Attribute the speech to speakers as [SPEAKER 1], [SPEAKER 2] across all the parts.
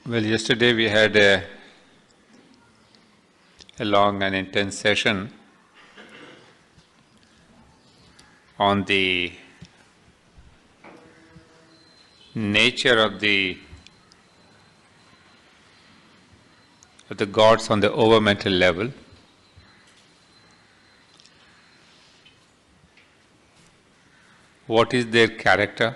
[SPEAKER 1] Well, yesterday we had a long and intense session on the nature of the gods on the overmental level. What is their character?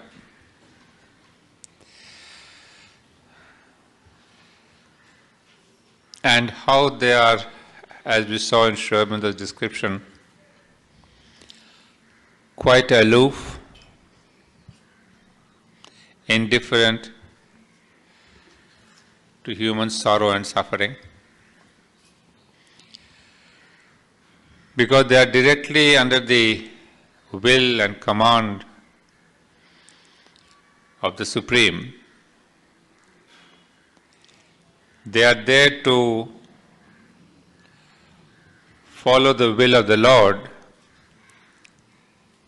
[SPEAKER 1] And how they are, as we saw in Aurobindo's description, quite aloof, indifferent to human sorrow and suffering, because they are directly under the will and command of the Supreme. They are there to follow the will of the Lord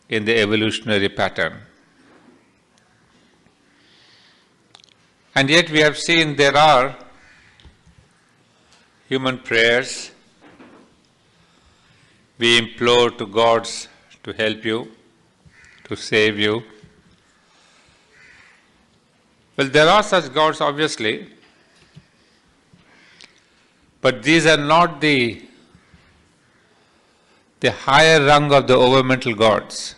[SPEAKER 1] in the evolutionary pattern. And yet we have seen there are human prayers. We implore to gods to help you, to save you. Well, there are such gods, obviously, but these are not the higher rung of the overmental gods.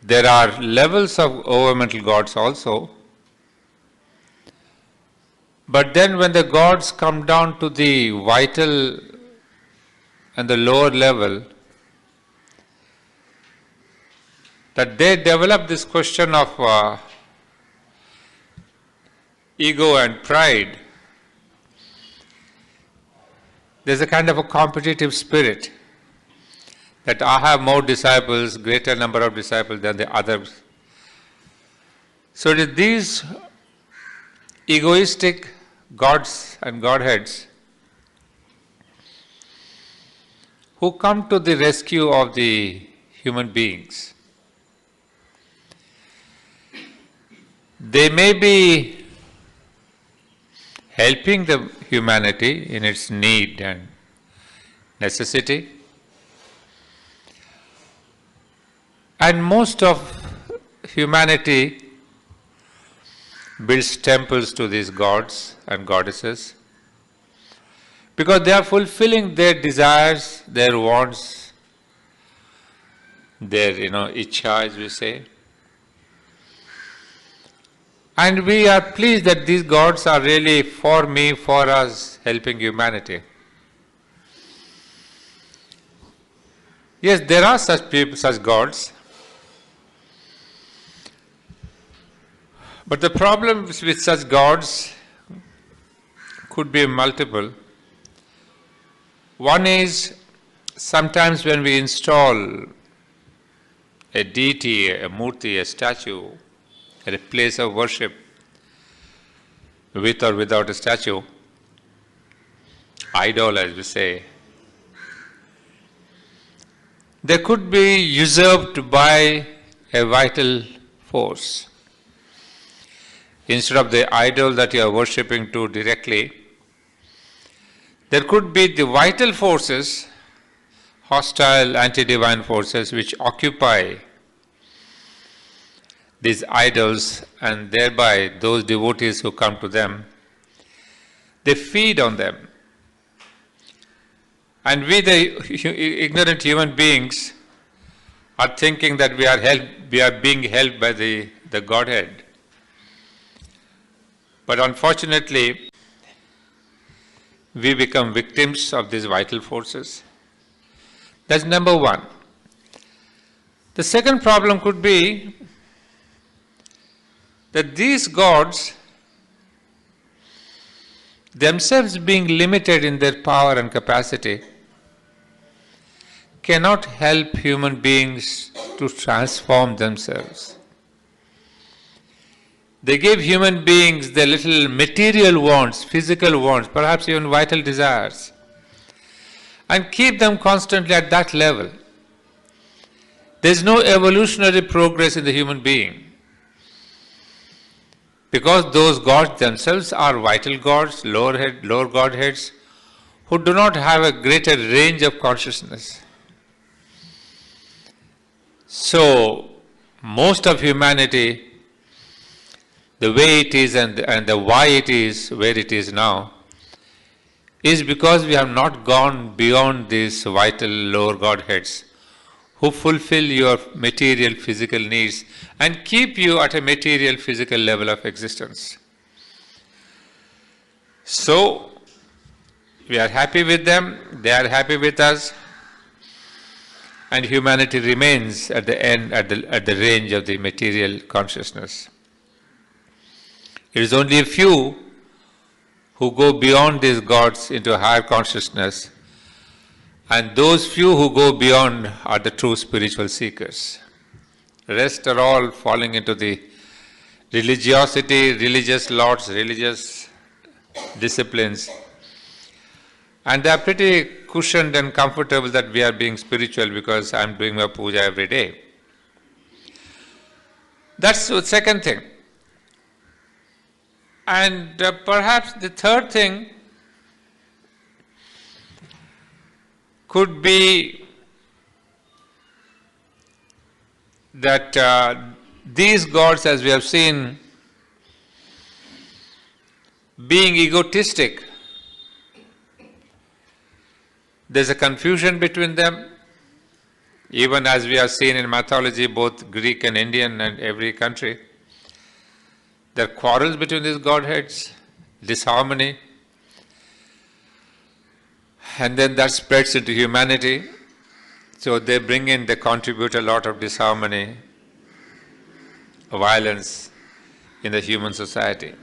[SPEAKER 1] There are levels of overmental gods also, but then when the gods come down to the vital and the lower level, that they develop this question of ego and pride. There's a kind of a competitive spirit that I have more disciples, greater number of disciples than the others. So it is these egoistic gods and godheads who come to the rescue of the human beings. They may be helping the humanity in its need and necessity, and most of humanity builds temples to these gods and goddesses because they are fulfilling their desires, their wants, their ichha, as we say. And we are pleased that these gods are really for me, for us, helping humanity. Yes, there are such people, such gods. But the problems with such gods could be multiple. One is, sometimes when we install a deity, a murti, a statue, at a place of worship, with or without a statue, idol as we say, they could be usurped by a vital force. Instead of the idol that you are worshipping to directly, there could be the vital forces, hostile, anti-divine forces, which occupy these idols, and thereby those devotees who come to them, they feed on them. And we, the ignorant human beings, are thinking that we are being helped by the Godhead. But unfortunately, we become victims of these vital forces. That's number one. The second problem could be that these gods, themselves being limited in their power and capacity, cannot help human beings to transform themselves. They give human beings their little material wants, physical wants, perhaps even vital desires, and keep them constantly at that level. There is no evolutionary progress in the human being. because those gods themselves are vital gods, lower godheads, who do not have a greater range of consciousness. So, most of humanity, the way it is and the why it is where it is now, is because we have not gone beyond these vital lower godheads who fulfill your material physical needs and keep you at a material physical level of existence. So, we are happy with them, they are happy with us, and humanity remains at the end, at the range of the material consciousness. It is only a few who go beyond these gods into higher consciousness, and those few who go beyond are the true spiritual seekers. The rest are all falling into the religiosity, religious lots, religious disciplines, and they are pretty cushioned and comfortable that we are being spiritual because I am doing my puja every day. That's the second thing. And perhaps the third thing could be that these gods, as we have seen, being egotistic, there's a confusion between them, even as we have seen in mythology, both Greek and Indian and every country. There are quarrels between these godheads, disharmony, and then that spreads into humanity. So they contribute a lot of disharmony, violence in the human society.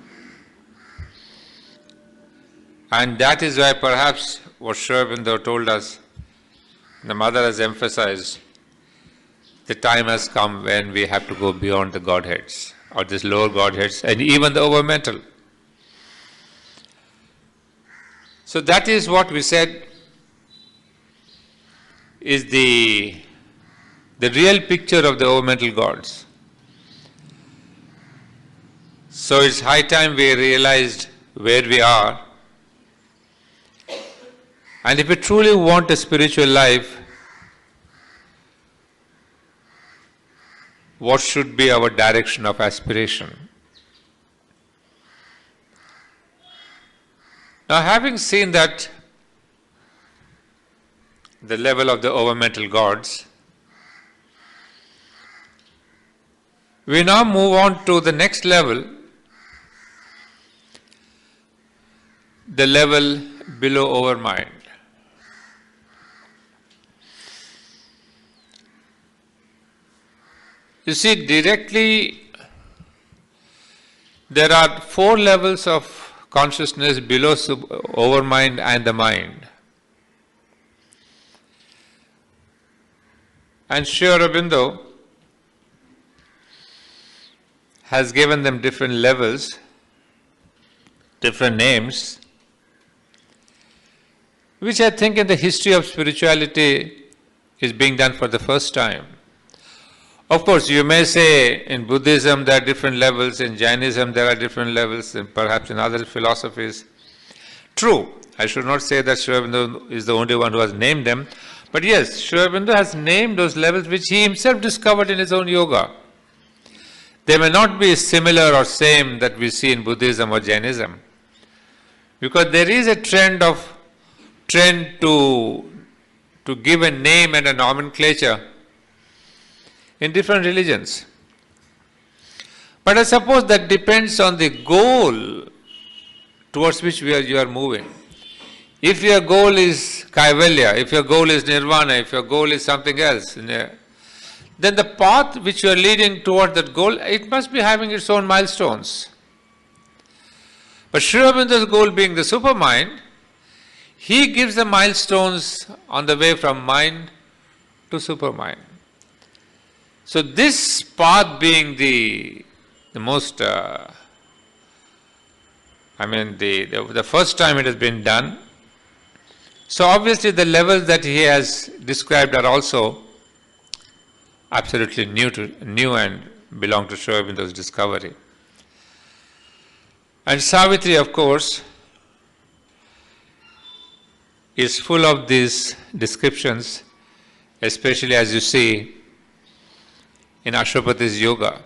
[SPEAKER 1] And that is why perhaps what Aurobindo told us, the mother has emphasized, the time has come when we have to go beyond the godheads, or these lower godheads, and even the overmental. So that is what we said is the real picture of the overmental gods. So it's high time we realized where we are. And if we truly want a spiritual life, what should be our direction of aspiration? Now, having seen that the level of the overmental gods, we now move on to the next level, the level below overmind. You see, directly there are 4 levels of consciousness below overmind and the mind. And Sri Aurobindo has given them different levels, different names, which I think in the history of spirituality is being done for the first time. Of course, you may say in Buddhism there are different levels, in Jainism there are different levels, and perhaps in other philosophies. True, I should not say that Sri Aurobindo is the only one who has named them, but yes, Sri Aurobindo has named those levels which he himself discovered in his own yoga. They may not be similar or same that we see in Buddhism or Jainism, because there is a trend to give a name and a nomenclature in different religions. But I suppose that depends on the goal towards which you are moving. If your goal is kaivalya, if your goal is nirvana, if your goal is something else, then the path which you are leading toward that goal, it must be having its own milestones. But Sri Aurobindo's goal being the supermind, he gives the milestones on the way from mind to supermind. So this path being the most, the first time it has been done. So obviously the levels that he has described are also absolutely new and belong to Sri Aurobindo's discovery. And Savitri, of course, is full of these descriptions, especially as you see in Ashwapati's yoga.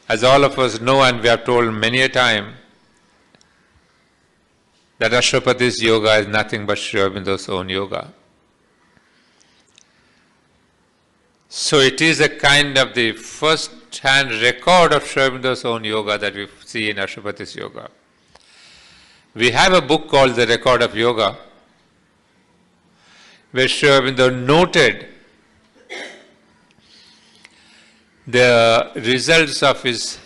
[SPEAKER 1] As all of us know, and we are told many a time, that Ashwapati's yoga is nothing but Sri Aurobindo's own yoga. So it is a kind of the first-hand record of Sri Aurobindo's own yoga that we see in Ashwapati's yoga. We have a book called The Record of Yoga, where Sri Aurobindo noted the results of his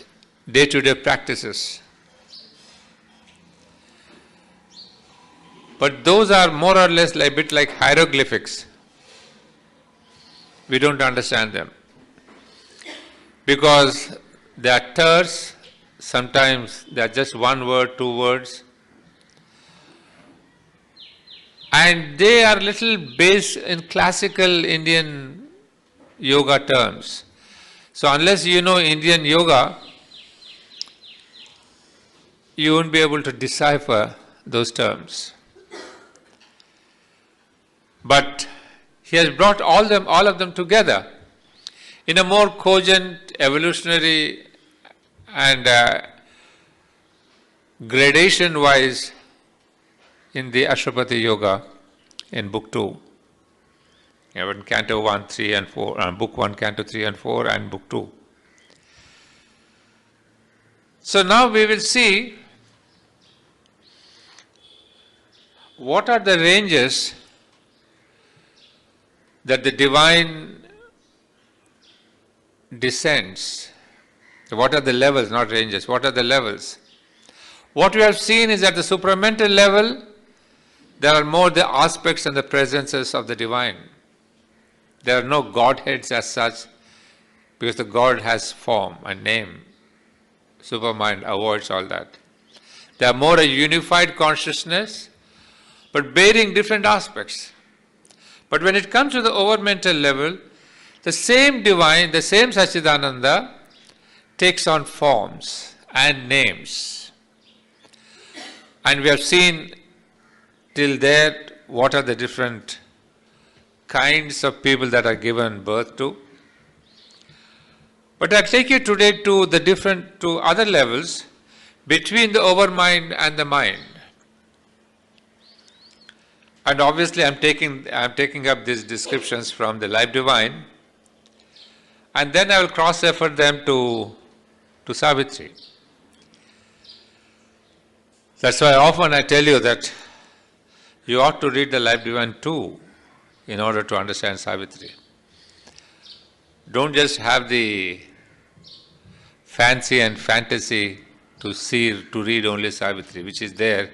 [SPEAKER 1] day-to-day practices. But those are more or less a bit like hieroglyphics. We don't understand them. Because they are terse, sometimes they are just one word, two words. And they are little based in classical Indian yoga terms. So unless you know Indian yoga, you won't be able to decipher those terms. But he has brought all of them together in a more cogent, evolutionary and gradation-wise in the Ashwapati Yoga in Book 2. In Canto 1, 3 and 4, Book 1, Canto 3 and 4 and Book 2. So now we will see what are the ranges that the divine descends. What are the levels, not ranges, what are the levels? What we have seen is at the supramental level, there are more the aspects and the presences of the divine. There are no Godheads as such, because the God has form and name. Supermind avoids all that. They are more a unified consciousness, but bearing different aspects. But when it comes to the overmental level, the same divine, the same Sachidananda takes on forms and names. And we have seen till there what are the different kinds of people that are given birth to. But I'll take you today to to other levels between the overmind and the mind. And obviously I'm taking up these descriptions from the Life Divine, and then I will cross-refer them to Savitri. That's why often I tell you that you ought to read the Life Divine too in order to understand Savitri. Don't just have the fancy and fantasy to read only Savitri, which is there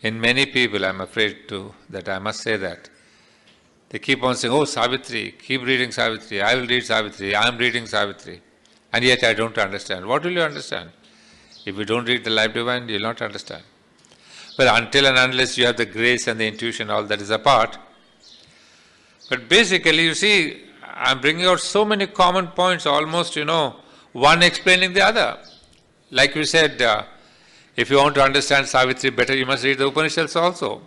[SPEAKER 1] in many people. I'm afraid that I must say that. They keep on saying, oh, Savitri, keep reading Savitri, I will read Savitri, I am reading Savitri. And yet I don't understand. What will you understand? If you don't read the Life Divine, you will not understand. Well, until and unless you have the grace and the intuition, all that is apart. But basically, you see, I'm bringing out so many common points, almost, one explaining the other. Like we said, if you want to understand Savitri better, you must read the Upanishads also.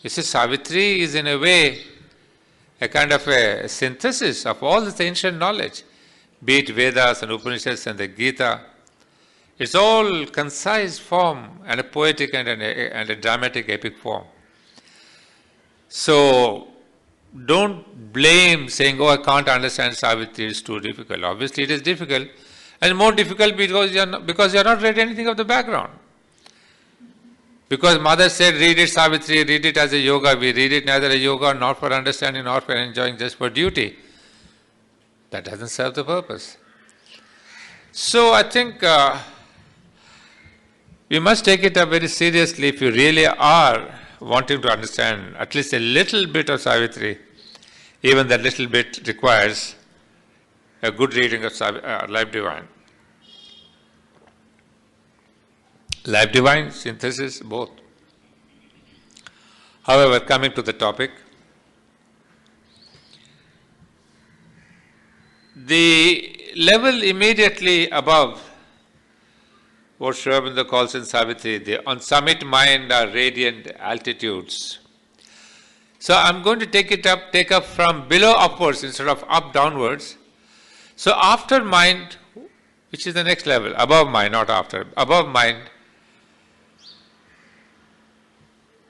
[SPEAKER 1] You see, Savitri is in a way a kind of a synthesis of all this ancient knowledge, be it Vedas and Upanishads and the Gita. It's all concise form and a poetic and a dramatic epic form. So don't blame saying, oh, I can't understand Savitri, it's too difficult. Obviously it is difficult, and more difficult because you have not read anything of the background. Because Mother said, read it Savitri, read it as a yoga. We read it neither a yoga nor for understanding nor for enjoying, just for duty. That doesn't serve the purpose. So I think we must take it up very seriously if you really are wanting to understand at least a little bit of Savitri. Even that little bit requires a good reading of Life Divine. Life Divine, synthesis, both. However, coming to the topic, the level immediately above, what Aurobindo calls in Savitri, the on summit mind are radiant altitudes. So I'm going to take up from below upwards instead of up downwards. So after mind, which is the next level, above mind, not after, above mind,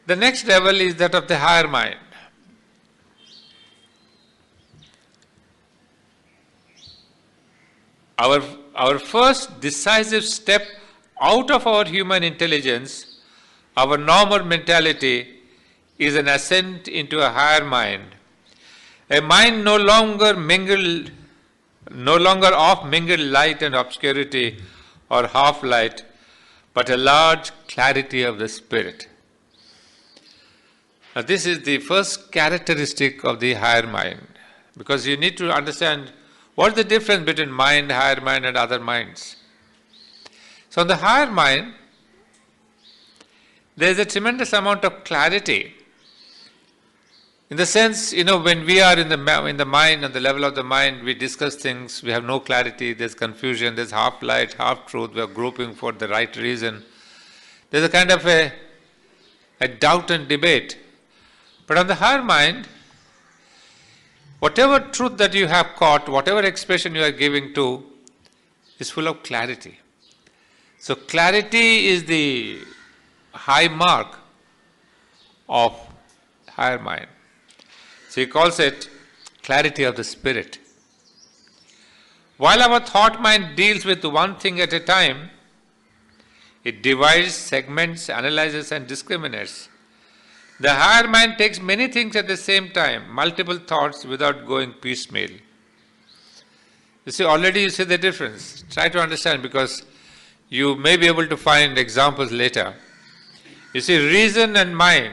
[SPEAKER 1] the next level is that of the higher mind. Our first decisive step out of our human intelligence, our normal mentality, is an ascent into a higher mind. A mind no longer of mingled light and obscurity or half light, but a large clarity of the spirit. Now this is the first characteristic of the higher mind, because you need to understand what is the difference between mind, higher mind and other minds. So in the higher mind, there is a tremendous amount of clarity. In the sense, when we are in the mind, on the level of the mind, we discuss things, we have no clarity, there's confusion, there's half light, half truth, we are groping for the right reason. There's a kind of a doubt and debate. But on the higher mind, whatever truth that you have caught, whatever expression you are giving to, is full of clarity. So clarity is the high mark of higher mind. So he calls it clarity of the spirit. While our thought mind deals with one thing at a time, it divides, segments, analyzes and discriminates. The higher mind takes many things at the same time, multiple thoughts without going piecemeal. You see, already you see the difference. Try to understand, because you may be able to find examples later. You see, reason and mind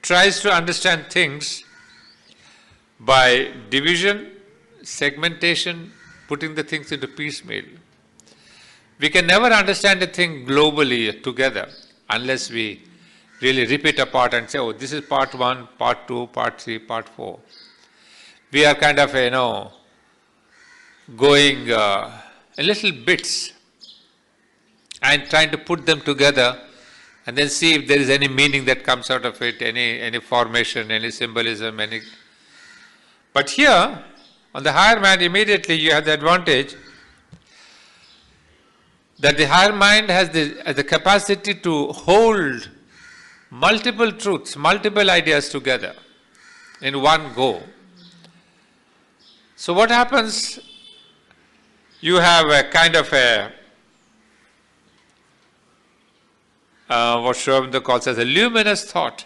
[SPEAKER 1] tries to understand things by division, segmentation, putting the things into piecemeal. We can never understand a thing globally together unless we really rip it apart and say, oh, this is part 1, part 2, part 3, part 4. We are kind of, going in little bits and trying to put them together and then see if there is any meaning that comes out of it, any formation, any symbolism, But here, on the higher mind, immediately you have the advantage that the higher mind has the capacity to hold multiple truths, multiple ideas together in one go. So what happens, you have a kind of what Aurobindo calls as a luminous thought.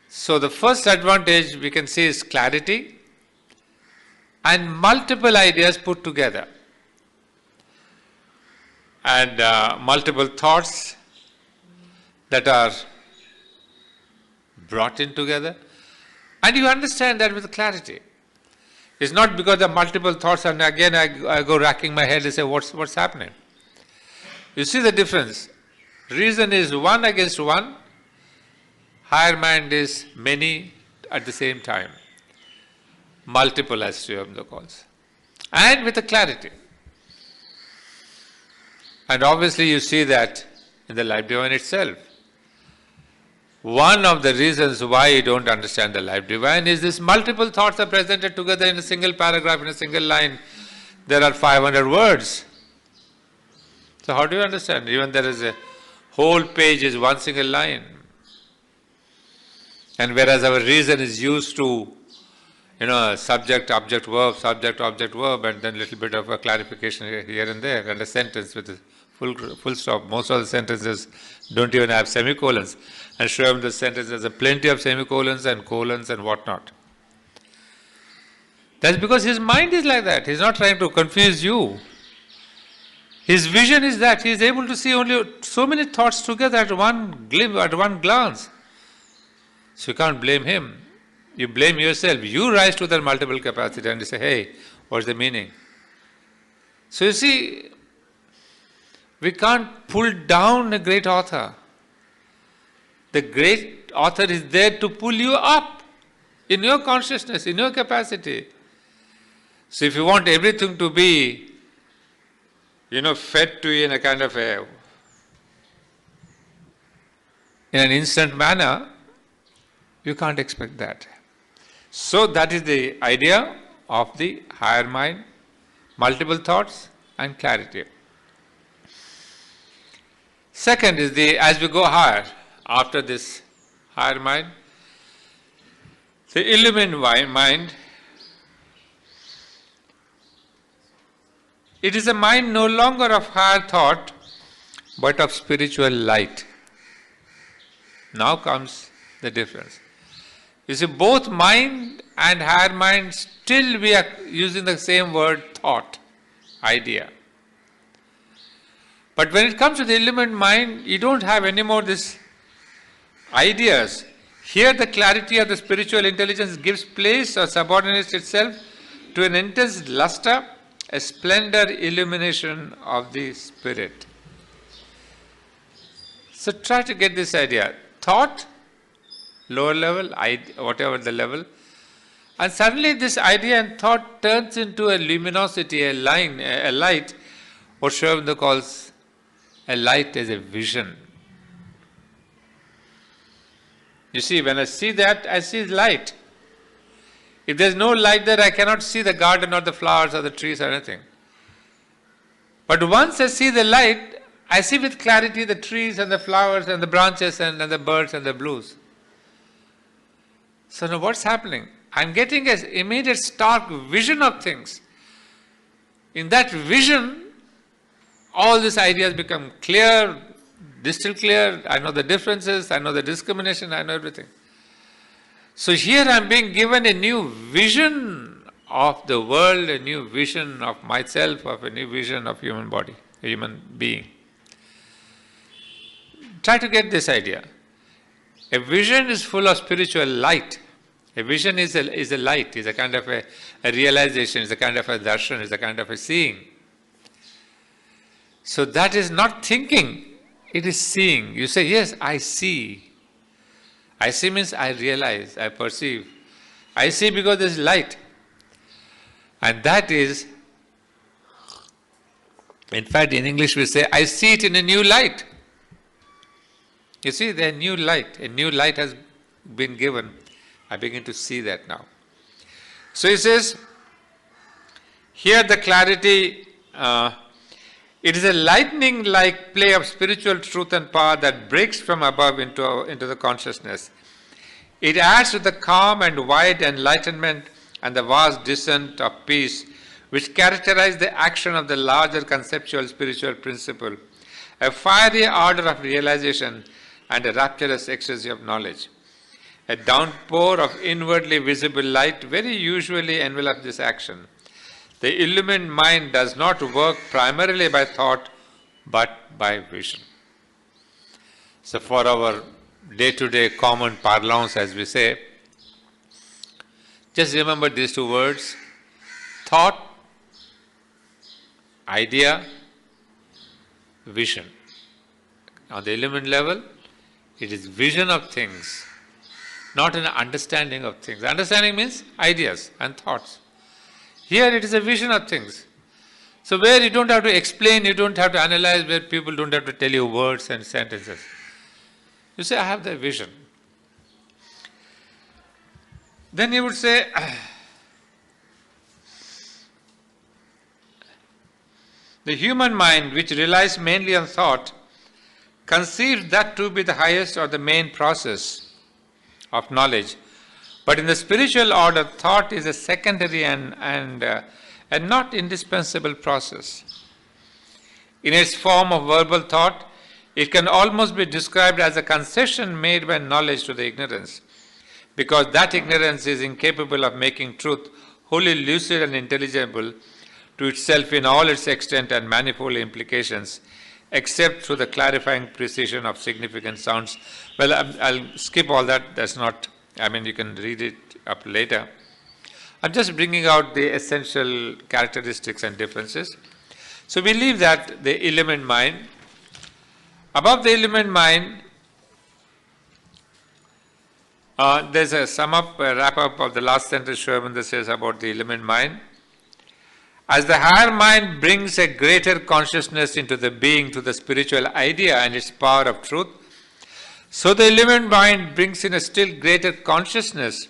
[SPEAKER 1] So the first advantage we can see is clarity and multiple ideas put together, and multiple thoughts that are brought in together, and you understand that with clarity. It's not because the multiple thoughts and again I go racking my head and say, what's happening? You see the difference. Reason is one against one, higher mind is many at the same time. Multiple, as Aurobindo calls. And with a clarity. And obviously you see that in the life divine itself. One of the reasons why you don't understand the life divine is this multiple thoughts are presented together in a single paragraph, in a single line. There are 500 words. So how do you understand? Even there is a whole page is one single line. And whereas our reason is used to, subject, object, verb, subject, object, verb, and then a little bit of a clarification here and there, and a sentence with a full stop. Most of the sentences don't even have semicolons. And show him the sentences have plenty of semicolons and colons and whatnot. That's because his mind is like that. He's not trying to confuse you. His vision is that he is able to see only so many thoughts together at one glance. So you can't blame him. You blame yourself. You rise to that multiple capacity and you say, hey, what's the meaning? So you see, we can't pull down a great author. The great author is there to pull you up in your consciousness, in your capacity. So if you want everything to be, fed to you in a kind of in an instant manner, you can't expect that. So that is the idea of the higher mind, multiple thoughts and clarity. Second is as we go higher, after this higher mind, the illumined mind. It is a mind no longer of higher thought, but of spiritual light. Now comes the difference. You see, both mind and higher mind, still we are using the same word, thought, idea. But when it comes to the illumined mind, you don't have any more these ideas. Here the clarity of the spiritual intelligence gives place or subordinates itself to an intense luster, a splendor illumination of the spirit. So try to get this idea. Thought, lower level, whatever the level, and suddenly this idea and thought turns into a luminosity, a light, what Aurobindo calls a light as a vision. You see, when I see that, I see light. If there's no light there, I cannot see the garden or the flowers or the trees or anything. But once I see the light, I see with clarity the trees and the flowers and the branches and the birds and the blues. So now what's happening? I'm getting an immediate stark vision of things. In that vision, all these ideas become clear, crystal clear. I know the differences, I know the discrimination, I know everything. So here I'm being given a new vision of the world, a new vision of myself, of a new vision of human body, a human being. Try to get this idea. A vision is full of spiritual light. A vision is a light, is a kind of a realization, is a kind of a darshan, is a kind of a seeing. So that is not thinking, it is seeing. You say, yes, I see. I see means I realize, I perceive. I see because there is light. And that is, in fact, in English we say, I see it in a new light. You see, the new light, a new light has been given. I begin to see that now. So he says, here the clarity, it is a lightning-like play of spiritual truth and power that breaks from above into the consciousness. It adds to the calm and wide enlightenment and the vast descent of peace which characterize the action of the larger conceptual spiritual principle, a fiery ardor of realization and a rapturous ecstasy of knowledge. A downpour of inwardly visible light very usually envelops this action. The illumined mind does not work primarily by thought, but by vision. So for our day-to-day common parlance, as we say, just remember these two words, thought, idea, vision. On the illumined level, it is vision of things, not an understanding of things. Understanding means ideas and thoughts. Here it is a vision of things. So where you don't have to explain, you don't have to analyze, where people don't have to tell you words and sentences. You say, I have the vision. Then you would say, the human mind, which relies mainly on thought, conceives that to be the highest or the main process of knowledge. But in the spiritual order, thought is a secondary and not indispensable process. In its form of verbal thought, it can almost be described as a concession made by knowledge to the ignorance, because that ignorance is incapable of making truth wholly lucid and intelligible to itself in all its extent and manifold implications, except through the clarifying precision of significant sounds. Well, I'll skip all that. That's not, you can read it up later. I'm just bringing out the essential characteristics and differences. So we leave that, the illumined mind. Above the illumined mind, there's a sum up, a wrap up of the last sentence Aurobindo says about the illumined mind. As the higher mind brings a greater consciousness into the being through the spiritual idea and its power of truth, so the illumined mind brings in a still greater consciousness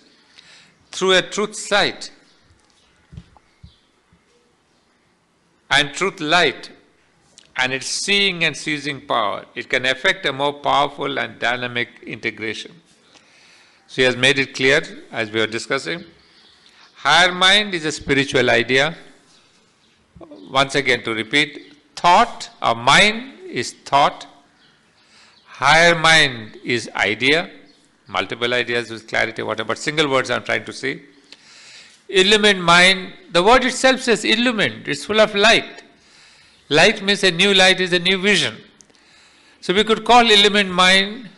[SPEAKER 1] through a truth sight and truth light and its seeing and seizing power. It can effect a more powerful and dynamic integration. So he has made it clear, as we were discussing, higher mind is a spiritual idea. Once again to repeat, thought or mind is thought, higher mind is idea, multiple ideas with clarity, whatever, but single words I am trying to say. Illumined mind, the word itself says illumined, it's full of light. Light means a new light is a new vision. So we could call illumined mind,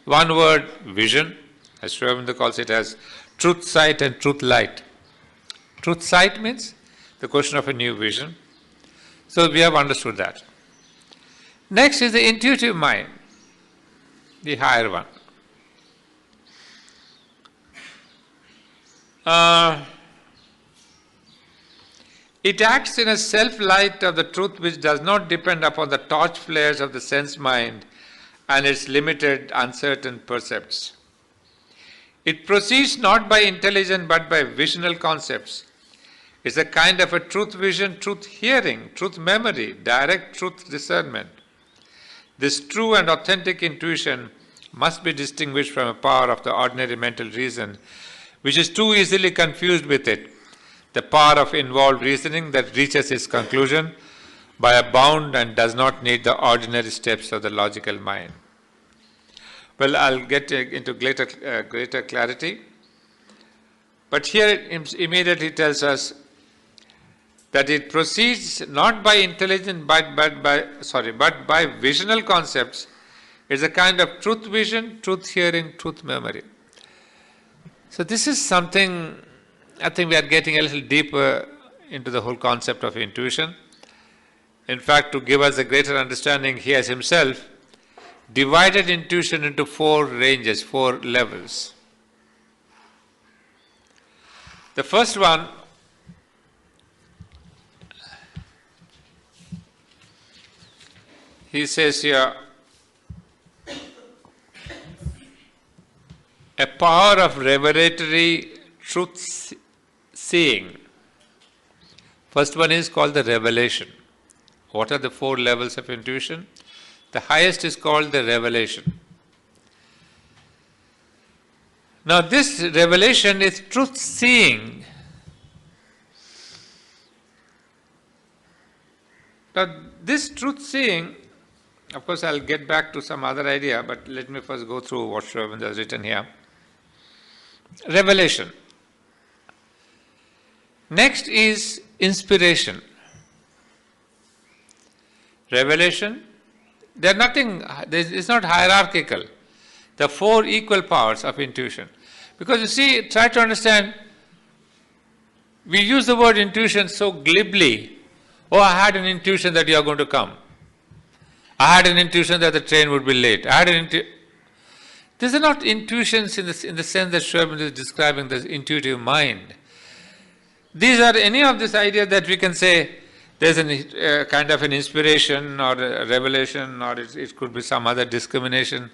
[SPEAKER 1] one word, vision, as Aurobindo calls it as truth sight and truth light. Truth sight means the question of a new vision. So we have understood that. Next is the intuitive mind, the higher one. It acts in a self-light of the truth which does not depend upon the torch flares of the sense mind and its limited, uncertain percepts. It proceeds not by intelligence but by visional concepts. It's a kind of a truth vision, truth hearing, truth memory, direct truth discernment. This true and authentic intuition must be distinguished from a power of the ordinary mental reason, which is too easily confused with it, the power of involved reasoning that reaches its conclusion by a bound and does not need the ordinary steps of the logical mind. Well, I'll get into greater clarity, but here it immediately tells us that it proceeds not by intelligence but by visional concepts. It's a kind of truth vision, truth hearing, truth memory. So this is something, I think we are getting a little deeper into the whole concept of intuition. In fact, to give us a greater understanding, he has himself divided intuition into 4 ranges, 4 levels. The first one he says here, a power of revelatory truth seeing. First one is called the revelation. What are the 4 levels of intuition? The highest is called the revelation. Now this revelation is truth seeing. Now this truth seeing, of course I'll get back to some other idea, but let me first go through what Aurobindo has written here. Revelation. Next is inspiration. Revelation, it's not hierarchical. The 4 equal powers of intuition. Because you see, try to understand, we use the word intuition so glibly. Oh, I had an intuition that you are going to come. I had an intuition that the train would be late. These are not intuitions in the sense that Aurobindo is describing the intuitive mind. These are any of this idea that we can say there's a kind of an inspiration or a revelation, or it could be some other discrimination.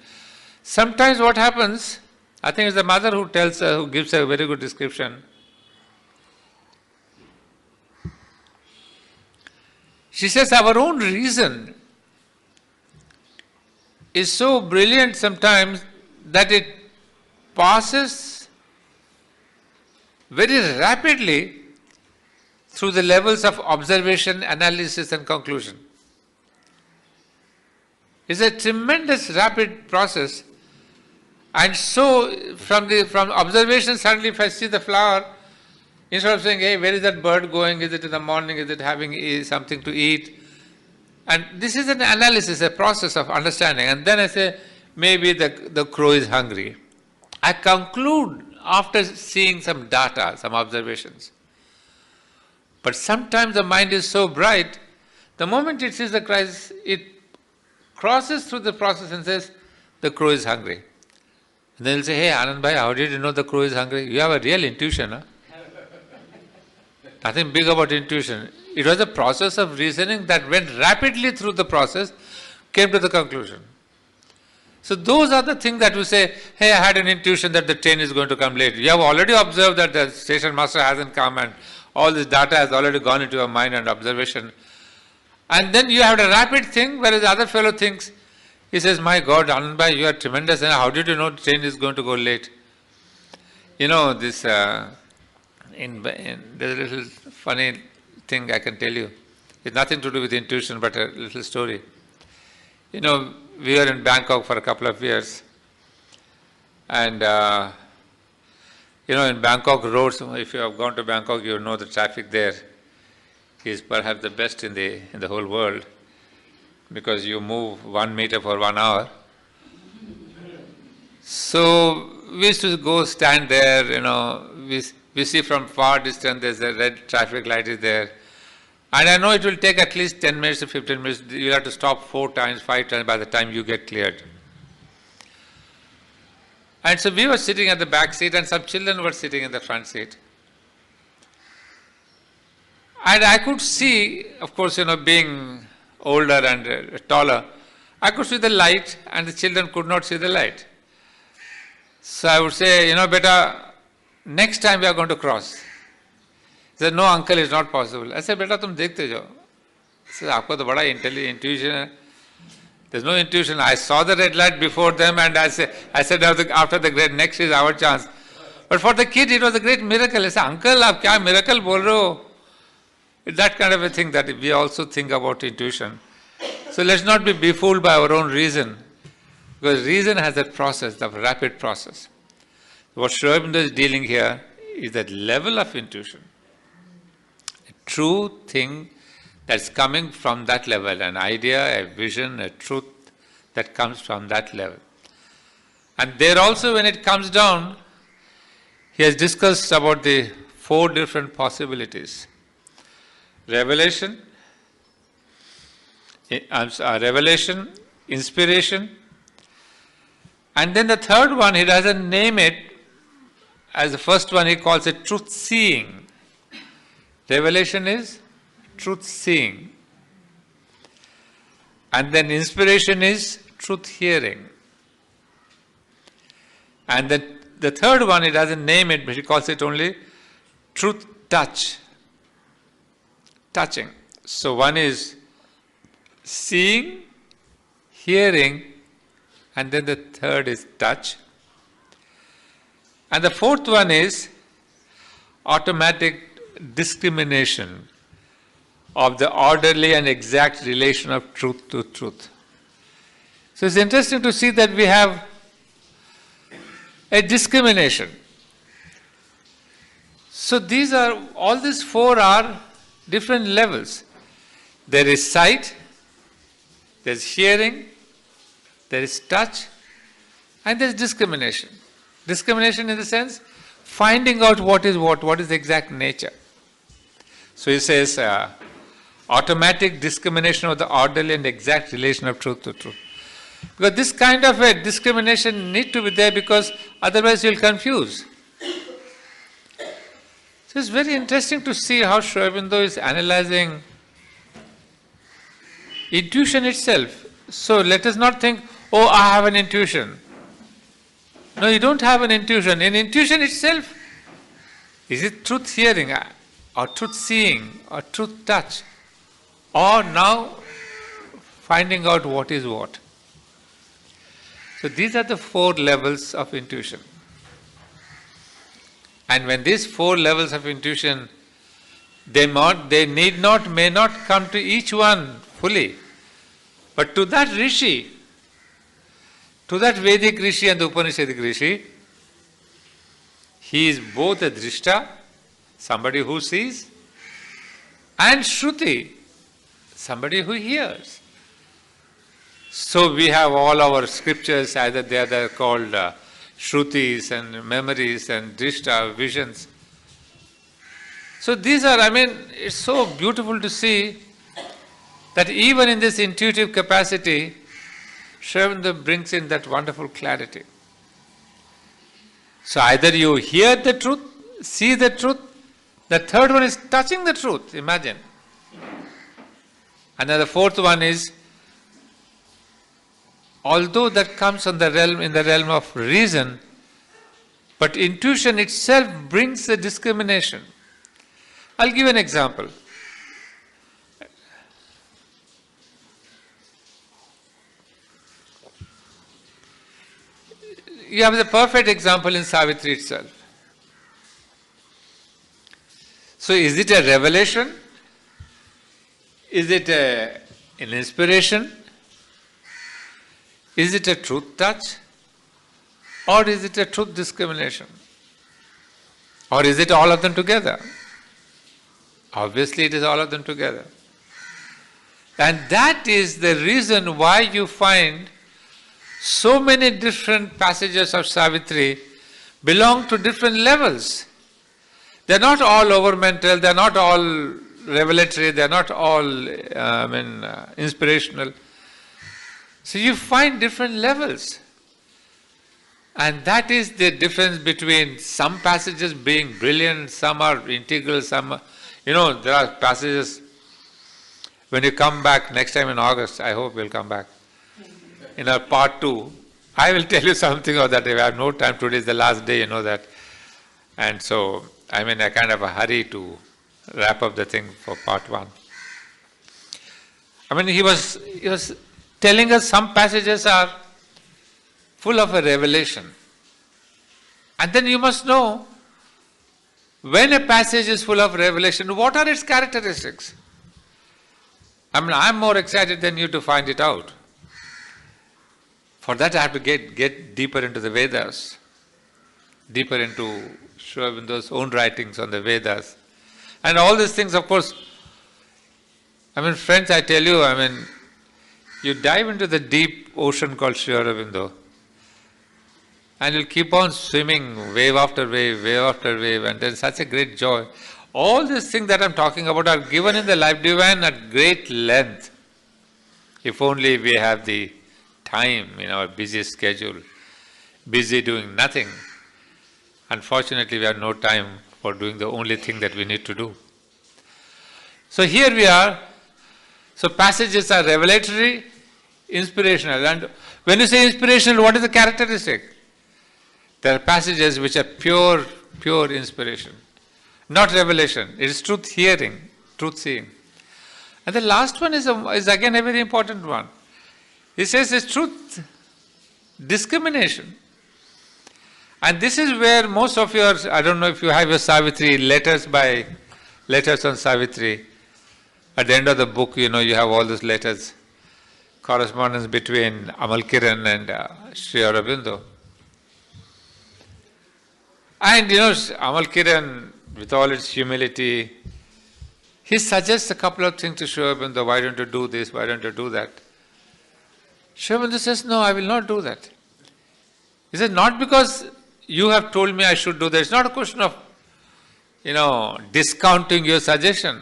[SPEAKER 1] Sometimes what happens, I think it's the mother who gives a very good description. She says our own reason is so brilliant sometimes that it passes very rapidly through the levels of observation, analysis and conclusion. It's a tremendous rapid process, and so from observation suddenly if I see the flower, instead of saying, hey, where is that bird going, is it in the morning, is it having something to eat? And this is an analysis, a process of understanding, and then I say, maybe the crow is hungry. I conclude after seeing some data, some observations. But sometimes the mind is so bright, the moment it sees the cry, it crosses through the process and says, the crow is hungry. And then they'll say, hey, Anand bhai, how did you know the crow is hungry? You have a real intuition, huh? nothing big about intuition. It was a process of reasoning that went rapidly through the process, came to the conclusion. So those are the things that we say, hey, I had an intuition that the train is going to come late. You have already observed that the station master hasn't come and all this data has already gone into your mind and observation. And then you have a rapid thing, whereas the other fellow thinks, he says, my God, Anand, you are tremendous, and how did you know the train is going to go late? You know, this, there's a little funny thing I can tell you. It's nothing to do with intuition, but a little story. You know, we were in Bangkok for a couple of years, and you know, in Bangkok roads, if you have gone to Bangkok, you know the traffic there is perhaps the best in the whole world, because you move 1 meter for 1 hour. So we used to go stand there, you know, we see from far distance there's a red traffic light is there. And I know it will take at least 10 minutes to 15 minutes. You'll have to stop 4 times, 5 times by the time you get cleared. And so we were sitting at the back seat and some children were sitting in the front seat. And I could see, of course, you know, being older and taller, I could see the light and the children could not see the light. So I would say, you know, beta, next time we are going to cross. He said, no uncle, it's not possible. I said, beta, tum dekhte jao. He said, aapko to bada intuition hai. There's no intuition. I saw the red light before them and I said after the great, next is our chance. But for the kid, it was a great miracle. He said, uncle, aap kya miracle bol rahe ho? It's that kind of a thing that we also think about intuition. So let's not be befooled by our own reason, because reason has that process, the rapid process. What Aurobindo is dealing here is that level of intuition, a true thing that's coming from that level, an idea, a vision, a truth that comes from that level. And there also, when it comes down, he has discussed about the 4 different possibilities. Revelation, inspiration, and then the third one, he doesn't name it. As the first one, he calls it truth seeing. Revelation is truth seeing. And then inspiration is truth hearing. And then the third one, he doesn't name it, but he calls it only truth touch. Touching. So one is seeing, hearing, and then the third is touch. And the fourth one is automatic discrimination of the orderly and exact relation of truth to truth. So it's interesting to see that we have a discrimination. So all these 4 are different levels. There is sight, there is hearing, there is touch, and there is discrimination. Discrimination in the sense, finding out what is the exact nature. So he says, automatic discrimination of the orderly and exact relation of truth to truth. Because this kind of a discrimination needs to be there, because otherwise you'll confuse. So it's very interesting to see how Aurobindo is analyzing intuition itself. So let us not think, oh, I have an intuition. No, you don't have an intuition. In intuition itself, is it truth hearing or truth seeing or truth touch, or now finding out what is what. So these are the 4 levels of intuition. And when these 4 levels of intuition, may not come to each one fully, but to that Rishi, to that Vedic Rishi and the Upanishadic Rishi, he is both a Drishta, somebody who sees, and Shruti, somebody who hears. So we have all our scriptures, either they are called Shrutis and memories and Drishta, visions. So these are, it's so beautiful to see that even in this intuitive capacity, Aurobindo brings in that wonderful clarity. So either you hear the truth, see the truth, The third one is touching the truth, imagine. And then the fourth one is, although that comes in the realm of reason, but intuition itself brings the discrimination. I'll give an example. You have the perfect example in Savitri itself. So is it a revelation? Is it an inspiration? Is it a truth touch? Or is it a truth discrimination? Or is it all of them together? Obviously it is all of them together. And that is the reason why you find so many different passages of Savitri belong to different levels. They're not all over mental, they're not all revelatory, they're not all inspirational. So you find different levels. And that is the difference between some passages being brilliant, some are integral, some are, there are passages, when you come back next time in August, I hope you'll come back. In our part 2, I will tell you something of that. I have no time, today is the last day, you know that. And so, I kind of a hurry to wrap up the thing for part 1. He was telling us some passages are full of a revelation. And then you must know, when a passage is full of revelation, what are its characteristics? I'm more excited than you to find it out. For that I have to get deeper into the Vedas, deeper into Sri Aurobindo's own writings on the Vedas. And all these things, of course, friends, I tell you, you dive into the deep ocean called Sri Aurobindo, and you'll keep on swimming wave after wave, and there's such a great joy. All these things that I'm talking about are given in the Life Divine at great length. If only we have the time in our busy schedule, busy doing nothing. Unfortunately, we have no time for doing the only thing that we need to do. So here we are. So passages are revelatory, inspirational. And when you say inspirational, what is the characteristic? There are passages which are pure inspiration, not revelation. It is truth hearing, truth seeing. And the last one is again a very important one. He says it's truth discrimination. And this is where most of your, I don't know if you have your Savitri, letters on Savitri. At the end of the book, you have all those letters, correspondence between Amal Kiran and Sri Aurobindo. And Amal Kiran, with all its humility, he suggests a couple of things to Sri Aurobindo. Why don't you do this? Why don't you do that? Sri Aurobindo says, no, I will not do that. He says, not because you have told me I should do that. It's not a question of, discounting your suggestion.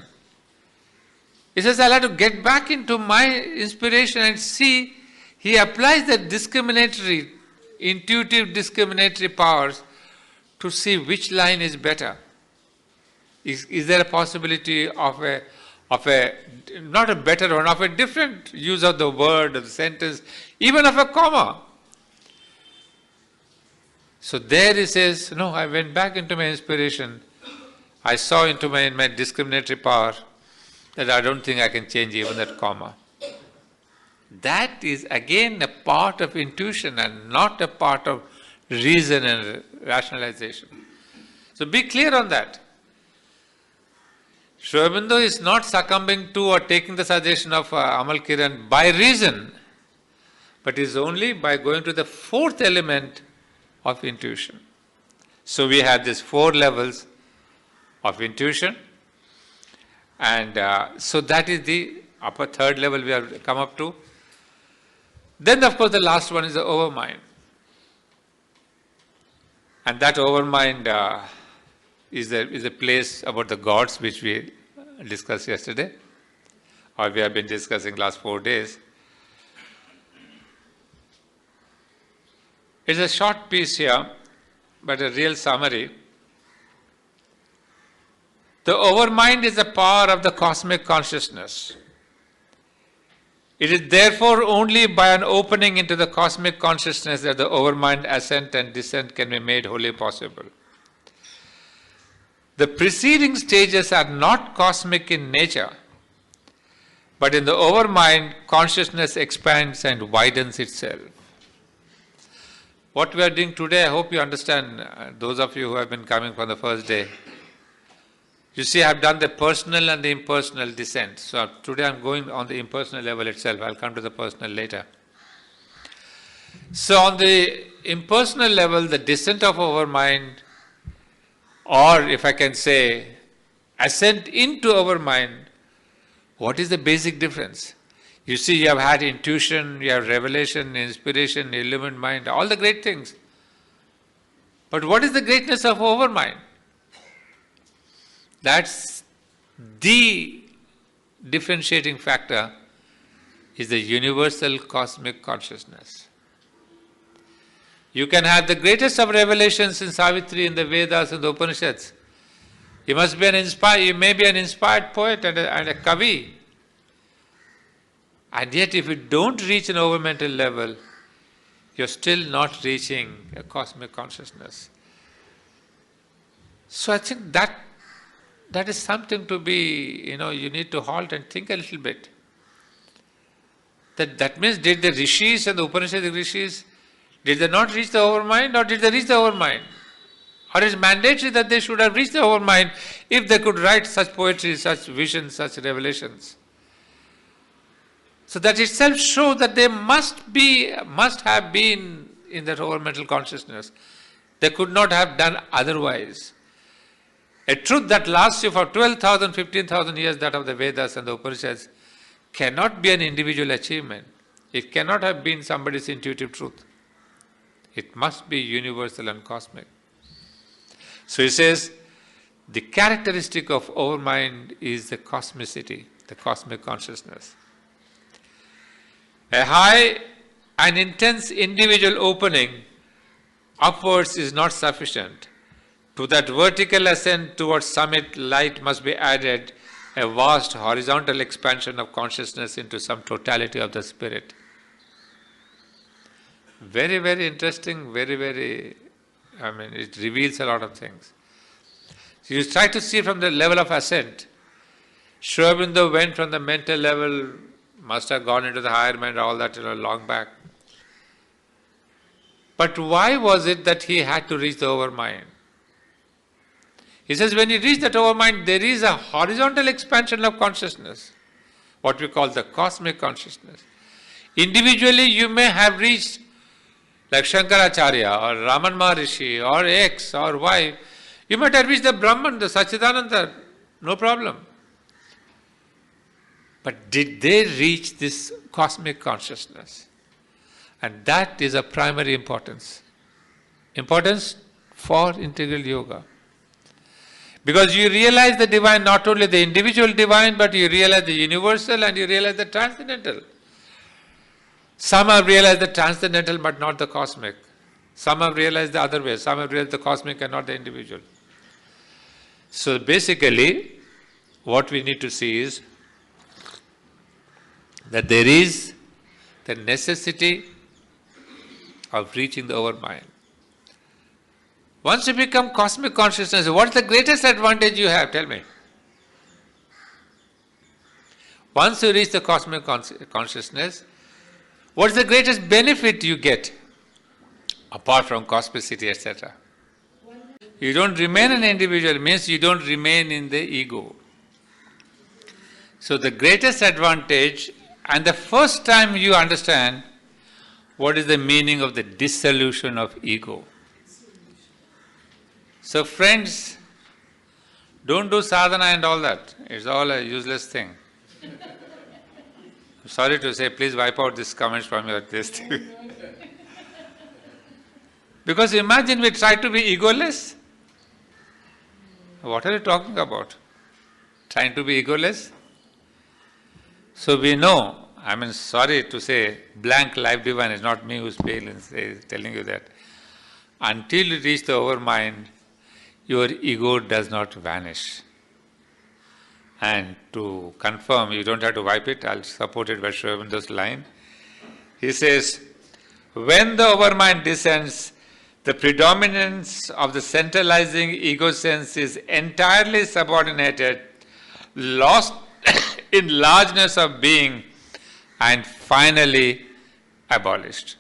[SPEAKER 1] He says, I'll have to get back into my inspiration and see. He applies the intuitive discriminatory powers to see which line is better. Is there a possibility of not a better one, of a different use of the word, of the sentence, even of a comma? So there he says, no, I went back into my inspiration. I saw into my discriminatory power that I don't think I can change even that comma. That is again a part of intuition and not a part of reason and rationalization. So be clear on that. Sri Aurobindo is not succumbing to or taking the suggestion of Amal Kiran by reason, but is only by going to the fourth element of intuition. So we have these 4 levels of intuition, and so that is the upper third level we have come up to. Then of course the last one is the overmind. And that overmind is a place about the gods which we discussed yesterday, or we have been discussing last 4 days. It's a short piece here, but a real summary. The overmind is the power of the cosmic consciousness. It is therefore only by an opening into the cosmic consciousness that the overmind ascent and descent can be made wholly possible. The preceding stages are not cosmic in nature, but in the overmind, consciousness expands and widens itself. What we are doing today, I hope you understand, those of you who have been coming from the first day. You see, I have done the personal and the impersonal descent. So today I am going on the impersonal level itself. I will come to the personal later. So on the impersonal level, the descent of overmind, or if I can say, ascent into overmind, what is the basic difference? You see, you have had intuition, you have revelation, inspiration, illumined mind, all the great things. But what is the greatness of overmind? That's the differentiating factor, is the universal cosmic consciousness. You can have the greatest of revelations in Savitri, in the Vedas, in the Upanishads. You must be you may be an inspired poet and a kavi. And yet if you don't reach an overmental level, you're still not reaching a cosmic consciousness. So I think that is something to be, you need to halt and think a little bit. That means, did the rishis and the Upanishadic rishis, did they not reach the overmind, or did they reach the overmind? Or is mandatory that they should have reached the overmind if they could write such poetry, such visions, such revelations? So that itself shows that they must have been in that overmental consciousness. They could not have done otherwise. A truth that lasts you for 12,000, 15,000 years, that of the Vedas and the Upanishads, cannot be an individual achievement. It cannot have been somebody's intuitive truth. It must be universal and cosmic. So he says, the characteristic of overmind is the cosmicity, the cosmic consciousness. A high and intense individual opening upwards is not sufficient. To that vertical ascent towards summit, light must be added, a vast horizontal expansion of consciousness into some totality of the spirit. Very, very interesting, very, it reveals a lot of things. So you try to see from the level of ascent. Aurobindo went from the mental level, must have gone into the higher mind, all that, long back. But why was it that he had to reach the overmind? He says, when you reach that overmind, there is a horizontal expansion of consciousness, what we call the cosmic consciousness. Individually, you may have reached, like Shankaracharya, or Raman Maharishi, or X, or Y. You might have reached the Brahman, the Satchidananda, no problem. But did they reach this cosmic consciousness? And that is of primary importance. Importance for integral yoga. Because you realize the divine, not only the individual divine, but you realize the universal and you realize the transcendental. Some have realized the transcendental but not the cosmic. Some have realized the other way. Some have realized the cosmic and not the individual. So basically, what we need to see is that there is the necessity of reaching the overmind. Once you become cosmic consciousness, what is the greatest advantage you have? Tell me. Once you reach the cosmic consciousness, what is the greatest benefit you get? Apart from cosmicity, etc. You don't remain an individual, means you don't remain in the ego. So the greatest advantage, and the first time you understand what is the meaning of the dissolution of ego. So friends, don't do sadhana and all that. It's all a useless thing. I'm sorry to say, please wipe out these comments from your list. Because imagine we try to be egoless. What are you talking about? Trying to be egoless? So we know, sorry to say, blank life divine is not me who's telling you that. Until you reach the overmind, your ego does not vanish. And to confirm, you don't have to wipe it, I'll support it by showing this line. He says, when the overmind descends, the predominance of the centralizing ego sense is entirely subordinated, lost in largeness of being, and finally abolished.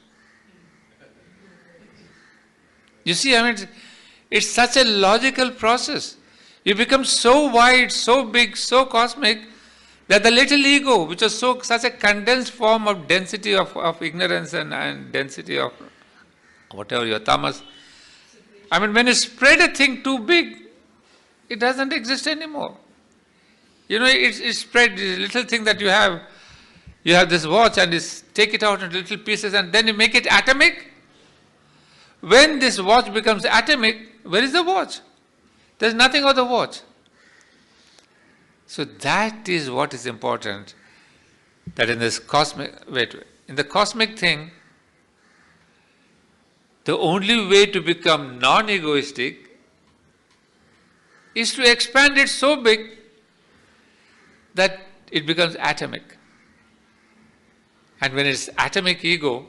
[SPEAKER 1] You see, I mean, it's such a logical process. You become so wide, so big, so cosmic, that the little ego, which is such a condensed form of density of ignorance and density of whatever your tamas, I mean, when you spread a thing too big, it doesn't exist anymore. You know, it's spread, this little thing that you have this watch and take it out into little pieces and then you make it atomic. When this watch becomes atomic, where is the watch? There's nothing of the watch. So that is what is important, that in this in the cosmic thing, the only way to become non-egoistic is to expand it so big that it becomes atomic. And when it's atomic ego,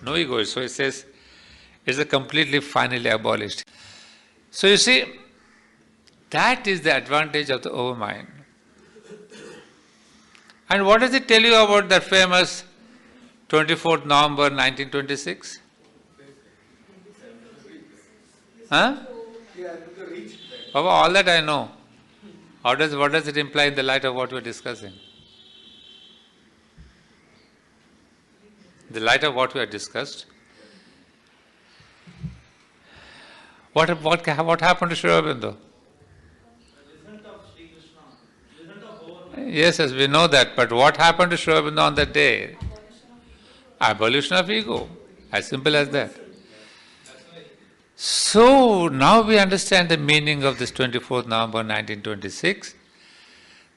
[SPEAKER 1] no ego, so it says, it's a completely finally abolished. So you see, that is the advantage of the overmind. And what does it tell you about that famous 24th November 1926? Huh? Baba, all that I know. What does it imply in the light of what we're discussing? In the light of what we have discussed, what happened to Sri Aurobindo? Yes, we know that, but what happened to Sri Aurobindo on that day? Abolition of ego, as simple as that. So now we understand the meaning of this 24th November 1926,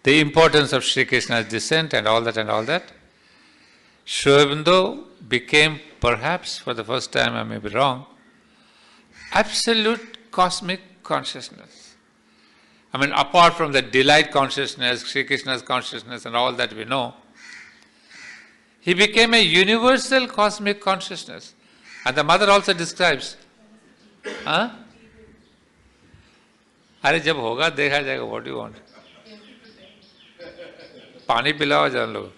[SPEAKER 1] the importance of Sri Krishna's descent and all that. Sri Aurobindo became, perhaps for the first time, I may be wrong, absolute cosmic consciousness. I mean, apart from the delight consciousness, Sri Krishna's consciousness and all that we know, he became a universal cosmic consciousness. And the mother also describes, हाँ? अरे जब होगा देखा जाएगा, what do you want? पानी पिलाओ जान लो,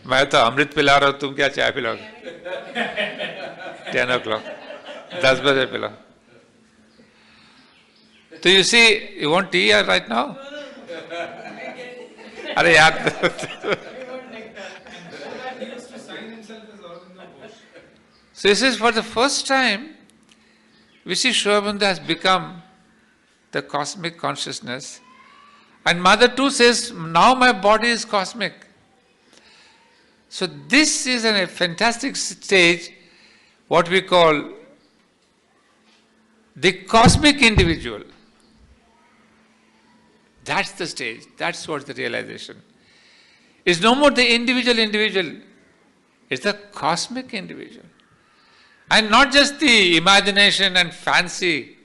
[SPEAKER 1] मैं तो अमृत पिला रहा हूँ, तुम क्या चाय पिलाओगे? 10 o'clock, 10 बजे पिलाओ. So you see, you want tea right now? अरे यार. So this is for the first time, we see Sri Aurobindo has become the cosmic consciousness. And Mother too says, now my body is cosmic. So this is a fantastic stage, what we call the cosmic individual. That's the stage, that's what's the realization. It's no more the individual, it's the cosmic individual. And not just the imagination and fancy,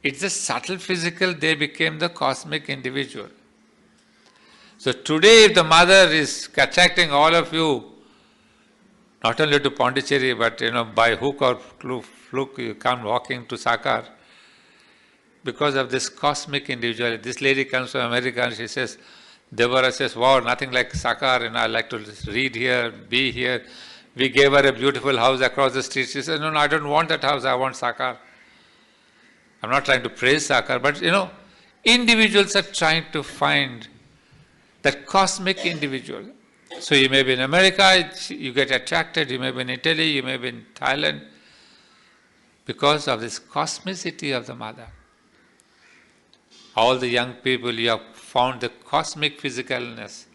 [SPEAKER 1] it's the subtle physical, they became the cosmic individual. So today if the mother is attracting all of you, not only to Puducherry, but by hook or fluke you come walking to SACAR, because of this cosmic individuality. This lady comes from America and she says, Devara says, wow, nothing like SACAR, I like to read here, be here. We gave her a beautiful house across the street. She says, no, I don't want that house, I want SACAR. I'm not trying to praise SACAR, but individuals are trying to find that cosmic individual. So you may be in America, you get attracted, you may be in Italy, you may be in Thailand, because of this cosmicity of the mother. All the young people, you have found the cosmic physicalness.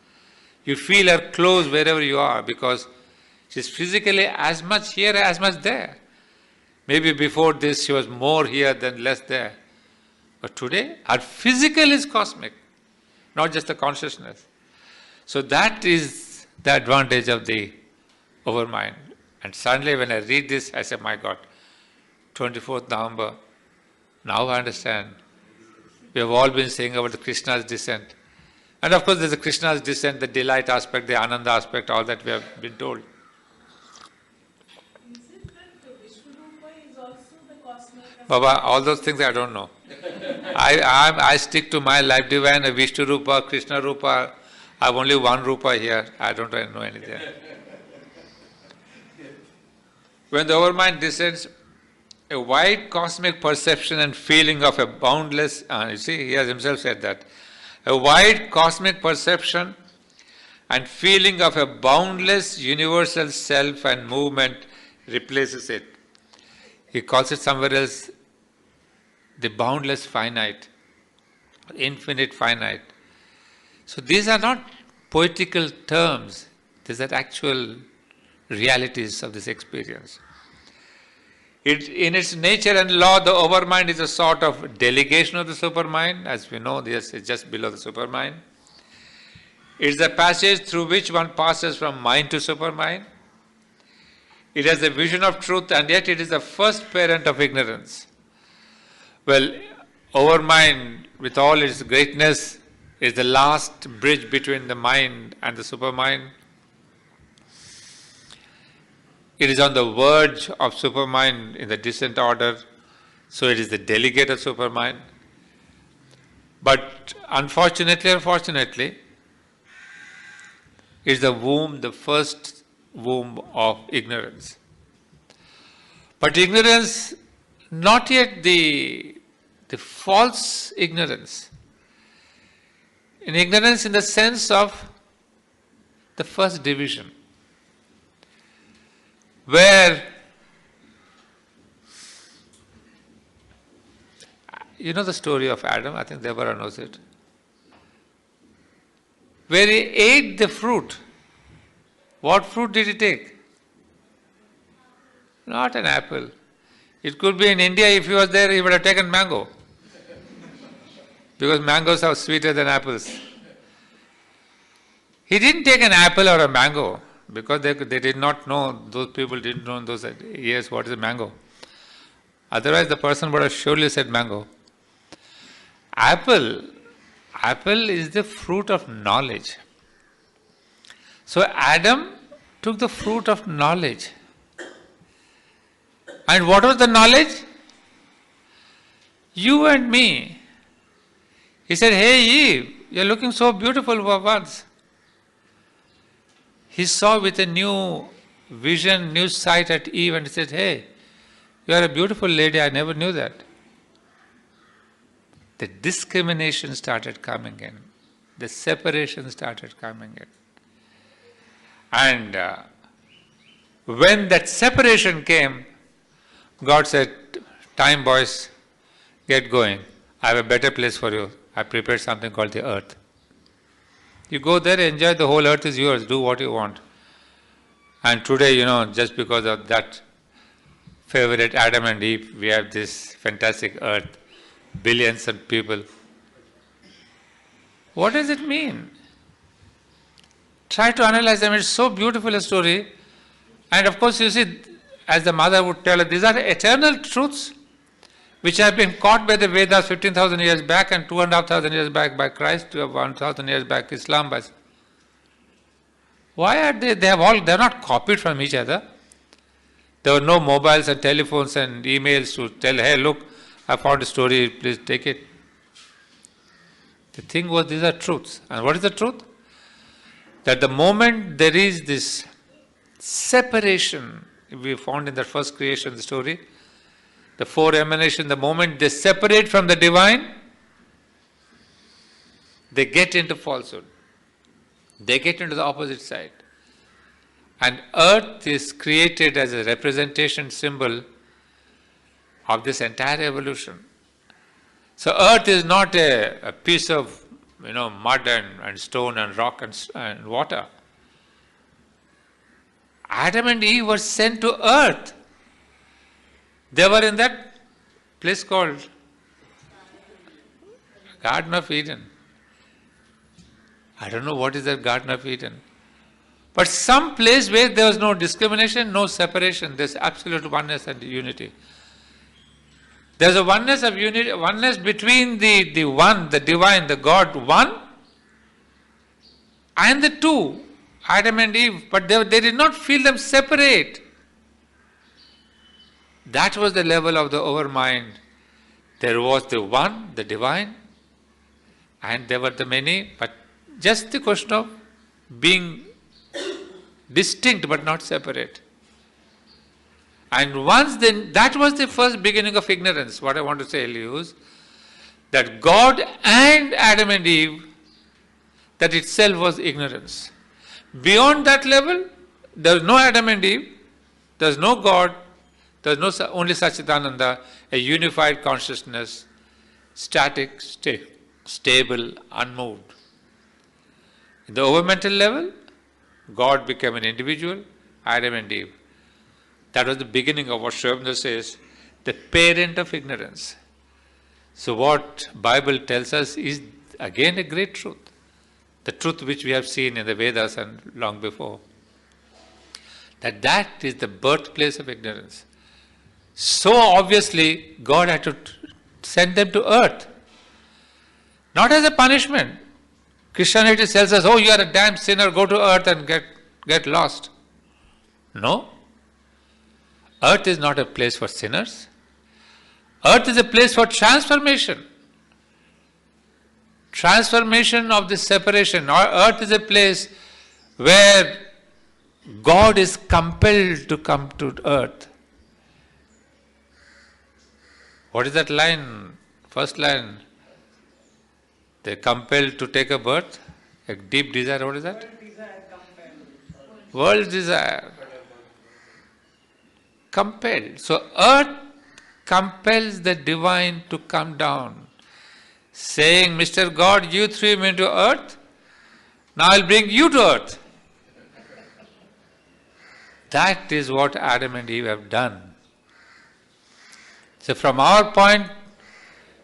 [SPEAKER 1] You feel her close wherever you are, because she's physically as much here as much there. Maybe before this she was more here than less there. But today, her physical is cosmic, not just the consciousness. So that is the advantage of the overmind. And suddenly when I read this, I say, my God, 24th November, now I understand We have all been saying about the Krishna's descent. And of course there's the Krishna's descent, the delight aspect, the Ananda aspect, all that we have been told.
[SPEAKER 2] Is it that the Vishwarupa is also the cosmic aspect?
[SPEAKER 1] Baba, all those things I don't know. I stick to my life divine, Vishnu Rupa, Krishna Rupa. I have only one Rupa here. I don't know anything. When the overmind descends, a wide cosmic perception and feeling of a boundless, you see, he has himself said that, a wide cosmic perception and feeling of a boundless universal self and movement replaces it. He calls it somewhere else the boundless finite, infinite finite. So these are not poetical terms, these are actual realities of this experience. In its nature and law, the overmind is a sort of delegation of the supermind. As we know, this is just below the supermind. It is a passage through which one passes from mind to supermind. It has a vision of truth, and yet it is the first parent of ignorance. Well, overmind, with all its greatness, is the last bridge between the mind and the supermind. It is on the verge of supermind in the descent order, so it is the delegate of supermind. But unfortunately or fortunately, it is the womb, the first womb of ignorance. But ignorance, not yet the false ignorance. In ignorance in the sense of the first division, where, you know the story of Adam, I think Deborah knows it, where he ate the fruit. What fruit did he take? Not an apple. It could be in India, if he was there, he would have taken mango. Because mangoes are sweeter than apples. He didn't take an apple or a mango, because they did not know, those people didn't know in those years what is a mango. Otherwise the person would have surely said mango. Apple is the fruit of knowledge. So Adam took the fruit of knowledge. And what was the knowledge? You and me. He said, hey Eve, you're looking so beautiful for once. He saw with a new vision, new sight at Eve, and he said, hey, you are a beautiful lady, I never knew that. The discrimination started coming in. The separation started coming in. And when that separation came, God said, time boys, get going. I have a better place for you. I prepared something called the earth. You go there, enjoy, the whole earth is yours, do what you want. And today, just because of that favorite Adam and Eve, we have this fantastic earth, billions of people. What does it mean? Try to analyze them. It's so beautiful a story. And of course, you see, as the mother would tell us, these are eternal truths which have been caught by the Vedas 15,000 years back and 2,500 years back by Christ, 1,000 years back Islam. Why are they? They're not copied from each other. There were no mobiles and telephones and emails to tell, hey, look, I found a story, please take it. The thing was, these are truths. And what is the truth? That the moment there is this separation, we found in the first creation story, the four emanations, the moment they separate from the divine, they get into falsehood. They get into the opposite side. And earth is created as a representation symbol of this entire evolution. So earth is not a piece of mud and stone and rock and water. Adam and Eve were sent to earth. They were in that place called Garden of Eden. I don't know what is that Garden of Eden. But some place where there was no discrimination, no separation, there's absolute oneness and unity. There's a oneness of unity, oneness between the one, the divine, the God one, and the two, Adam and Eve, but they did not feel them separate. That was the level of the overmind. There was the one, the divine, and there were the many, but just the question of being distinct but not separate. And once then, that was the first beginning of ignorance. What I want to tell you is that God and Adam and Eve, that itself was ignorance. Beyond that level, there was no Adam and Eve, there was no God, there was no only Satchidananda, a unified consciousness, static, stable, unmoved. In the overmental level, God became an individual, Adam and Eve. That was the beginning of what Aurobindo says, the parent of ignorance. So what Bible tells us is again a great truth. The truth which we have seen in the Vedas and long before. That is the birthplace of ignorance. So obviously God had to send them to earth. Not as a punishment. Christianity tells us, oh, you are a damn sinner, go to earth and get lost. No. Earth is not a place for sinners. Earth is a place for transformation. Transformation of this separation. Earth is a place where God is compelled to come to earth. What is that line? First line. They're compelled to take a birth. A deep desire. What is that? World desire. Compelled. So earth compels the divine to come down, saying, Mr. God, you threw him into earth, now I'll bring you to earth. That is what Adam and Eve have done. So from our point,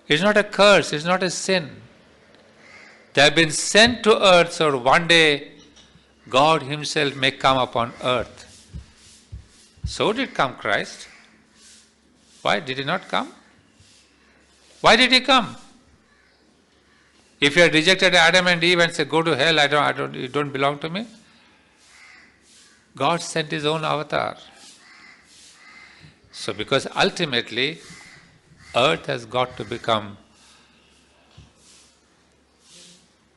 [SPEAKER 1] it's not a curse, it's not a sin. They have been sent to earth so one day God himself may come upon earth. So did come Christ. Why did he not come? Why did he come? If you had rejected Adam and Eve and said, go to hell, you don't belong to me. God sent his own avatar. So because ultimately, earth has got to become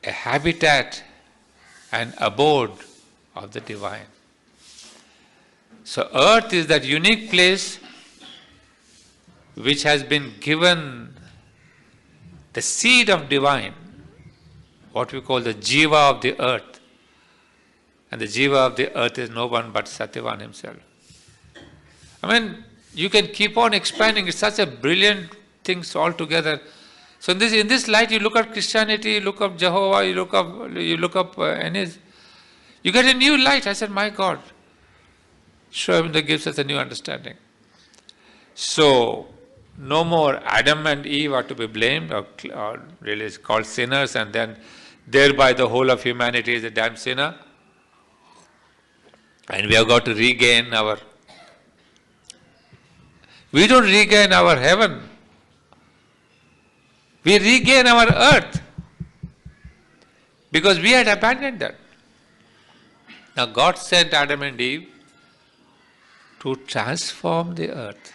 [SPEAKER 1] a habitat and abode of the divine. So earth is that unique place which has been given the seed of divine, what we call the jiva of the earth. And the jiva of the earth is no one but Satyavan himself. I mean, you can keep on expanding. It's such a brilliant thing altogether. So in this light, you look at Christianity, you look up Jehovah, you look up Ennis. You get a new light. I said, my God. Aurobindo gives us a new understanding. So, no more Adam and Eve are to be blamed or really is called sinners, and then thereby the whole of humanity is a damn sinner. And we have got to regain we don't regain our heaven. We regain our earth. Because we had abandoned that. Now God sent Adam and Eve to transform the earth.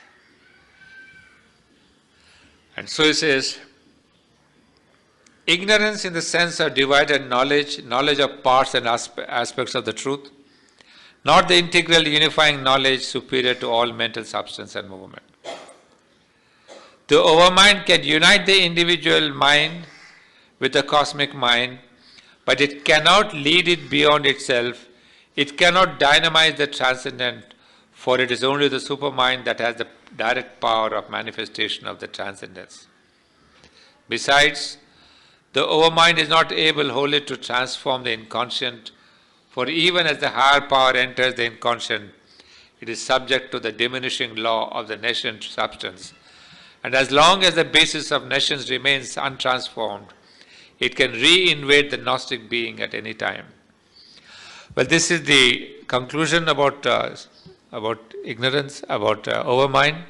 [SPEAKER 1] And so he says, ignorance in the sense of divided knowledge, knowledge of parts and aspects of the truth, not the integral unifying knowledge superior to all mental substance and movement. The overmind can unite the individual mind with the cosmic mind, but it cannot lead it beyond itself. It cannot dynamize the transcendent, for it is only the supermind that has the direct power of manifestation of the transcendence. Besides, the overmind is not able wholly to transform the inconscient, for even as the higher power enters the inconscient, it is subject to the diminishing law of the nascent substance. And as long as the basis of nations remains untransformed, it can re-invade the Gnostic being at any time. Well, this is the conclusion about ignorance, about overmind.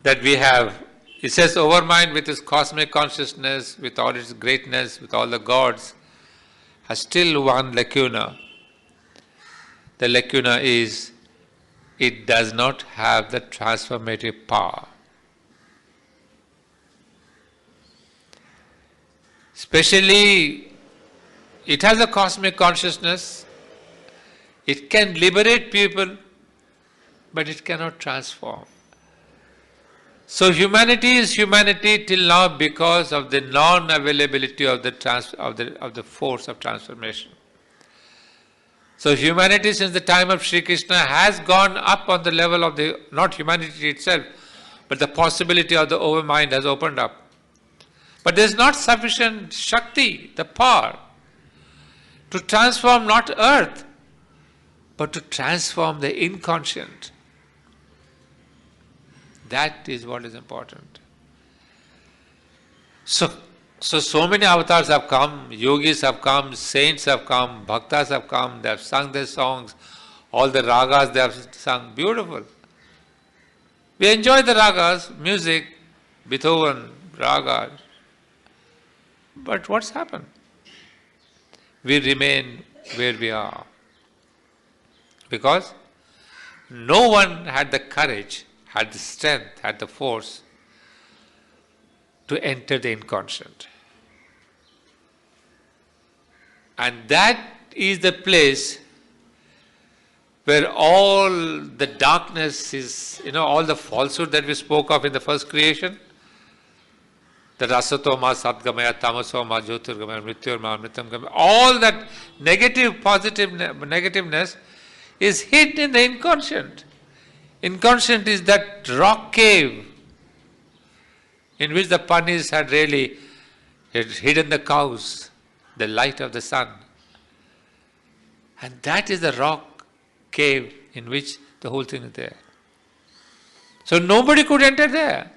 [SPEAKER 1] that we have, it says overmind with its cosmic consciousness, with all its greatness, with all the gods, has still one lacuna. The lacuna is it does not have the transformative power. Especially, it has a cosmic consciousness, it can liberate people, but it cannot transform. So humanity is humanity till now because of the non-availability of the force of transformation. So humanity since the time of Sri Krishna has gone up on the level of the, not humanity itself, but the possibility of the overmind has opened up. But there is not sufficient Shakti, the power, to transform not earth, but to transform the inconscient. That is what is important. So many avatars have come, yogis have come, saints have come, bhaktas have come, they have sung their songs, all the ragas they have sung, beautiful. We enjoy the ragas, music, Beethoven, ragas. But what's happened? We remain where we are. Because no one had the courage, had the strength, had the force to enter the inconscient. And that is the place where all the darkness is, all the falsehood that we spoke of in the first creation, that asatoma, satgamaya, tamasoma, jyotirgamaya, mrityurma, amritamgamaya, all that negativeness is hid in the inconscient. Inconscient is that rock cave in which the Panis had really hidden the cows, the light of the sun. And that is the rock cave in which the whole thing is there. So nobody could enter there.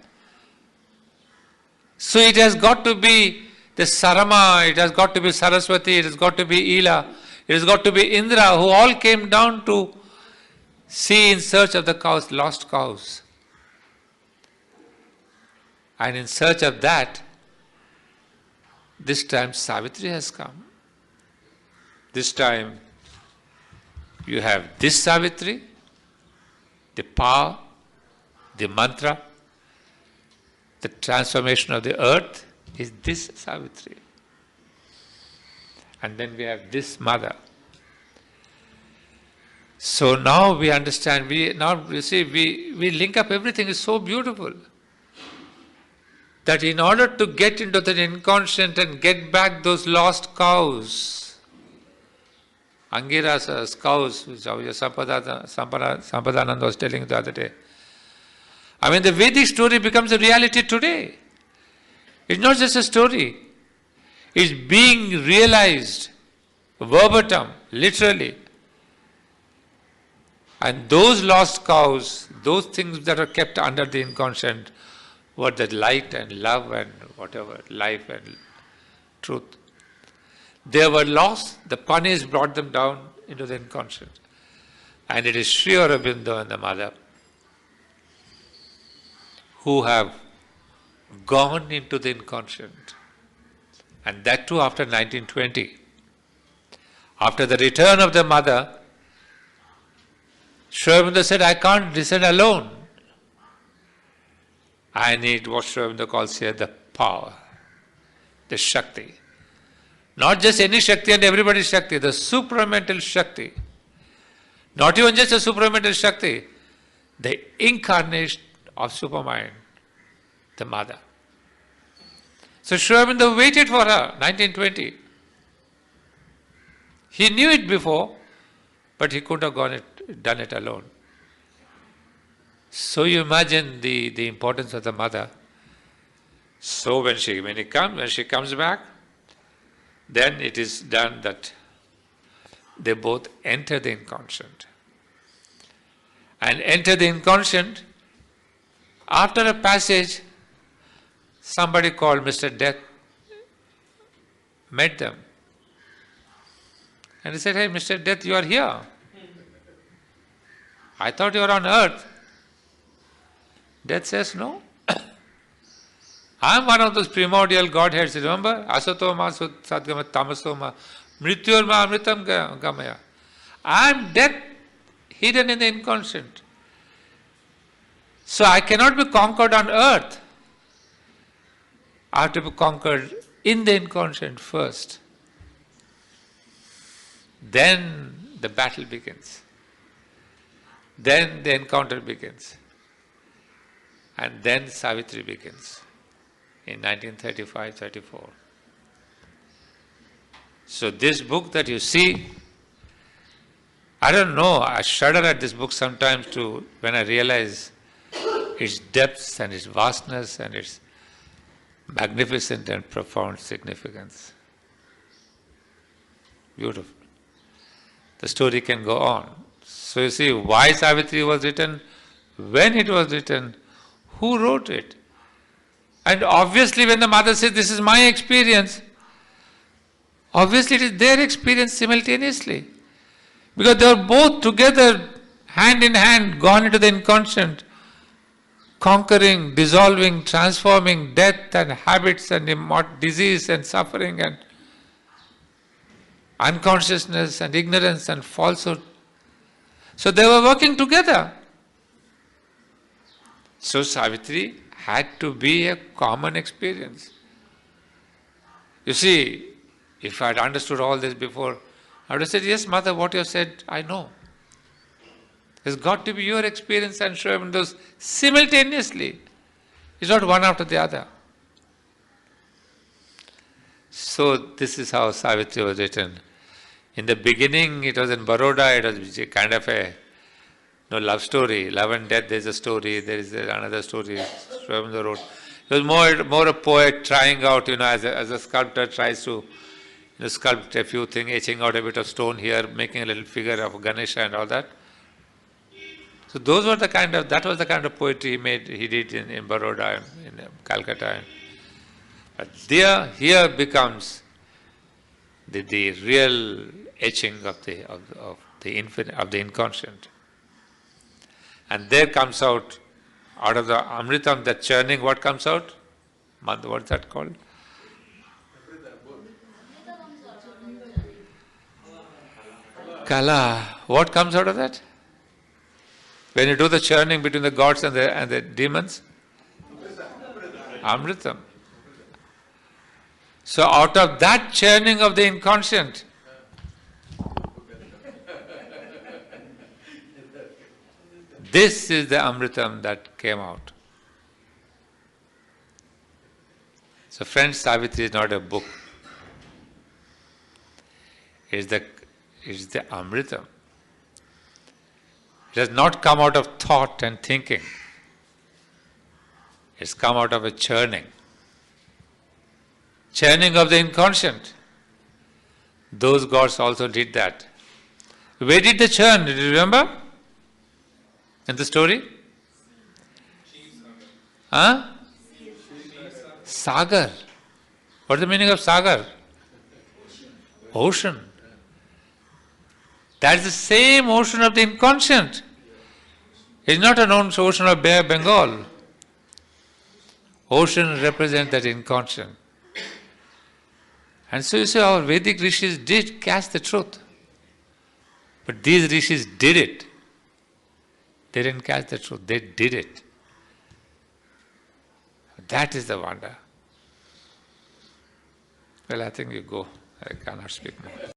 [SPEAKER 1] So it has got to be the Sarama, it has got to be Saraswati, it has got to be Ila, it has got to be Indra, who all came down to see in search of the cows, lost cows. And in search of that, this time Savitri has come. This time you have this Savitri, the power, the mantra, the transformation of the earth is this Savitri. And then we have this mother. So now we understand, we link up everything, is so beautiful. That in order to get into the inconscient and get back those lost cows, Angirasa's cows, which Sampadananda was telling the other day. I mean, the Vedic story becomes a reality today. It's not just a story. It's being realized verbatim, literally. And those lost cows, those things that are kept under the inconscient, were the light and love and whatever, life and truth. They were lost, the Panis brought them down into the inconscient. And it is Sri Aurobindo and the mother who have gone into the inconscient. And that too after 1920. After the return of the mother, Sri Aurobindo said, I can't descend alone. I need what Sri Aurobindo calls here the power, the Shakti. Not just any Shakti and everybody's Shakti, the supramental Shakti. Not even just a supramental Shakti, the incarnation of Supermind, the mother. So Sri Aurobindo waited for her, 1920. He knew it before, but he couldn't have done it alone. So you imagine the importance of the mother. So when she comes back, then it is done that they both enter the inconscient. And enter the inconscient, after a passage, somebody called Mr. Death met them. And he said, hey, Mr. Death, you are here. I thought you were on earth. Death says no. I am one of those primordial Godheads, remember? Asatoma sadgama tamasoma mrityorma amritam gamaya. I am death hidden in the inconscient. So I cannot be conquered on earth. I have to be conquered in the inconscient first. Then the battle begins. Then the encounter begins. And then Savitri begins in 1935-34. So this book that you see, I don't know, I shudder at this book sometimes too when I realize its depths and its vastness and its magnificent and profound significance. Beautiful. The story can go on. So you see why Savitri was written, when it was written, who wrote it. And obviously when the mother says, this is my experience, obviously it is their experience simultaneously. Because they were both together, hand in hand, gone into the inconscient, conquering, dissolving, transforming death and habits and disease and suffering and unconsciousness and ignorance and falsehood. So they were working together. So Savitri had to be a common experience. You see, if I had understood all this before, I would have said, yes, mother, what you have said, I know. It's got to be your experience and Aurobindo simultaneously. It's not one after the other. So this is how Savitri was written. In the beginning, it was in Baroda, it was kind of a love story. Love and death, there is a story, there is another story, Aurobindo wrote. It was more a poet trying out, as a sculptor tries to sculpt a few things, etching out a bit of stone here, making a little figure of Ganesha and all that. So that was the kind of poetry he did in Baroda, in Calcutta. But here becomes the real etching of the infinite, of the inconscient. And there comes out of the Amritam, that churning, what comes out? What is that called? Kala. What comes out of that? When you do the churning between the gods and the demons? Amritam. So out of that churning of the inconscient, this is the Amritam that came out. So friends, Savitri is not a book. It's the Amritam. It has not come out of thought and thinking. It's come out of a churning. Churning of the inconscient. Those gods also did that. Where did they churn? Did you remember? In the story? Huh? Sagar. What is the meaning of Sagar? Ocean. That is the same ocean of the inconscient. It is not an ocean of Bay of Bengal. Ocean represents that inconscient. And so you see, our Vedic rishis did catch the truth. But these rishis did it. They didn't catch the truth, they did it. That is the wonder. Well, I think you go. I cannot speak more.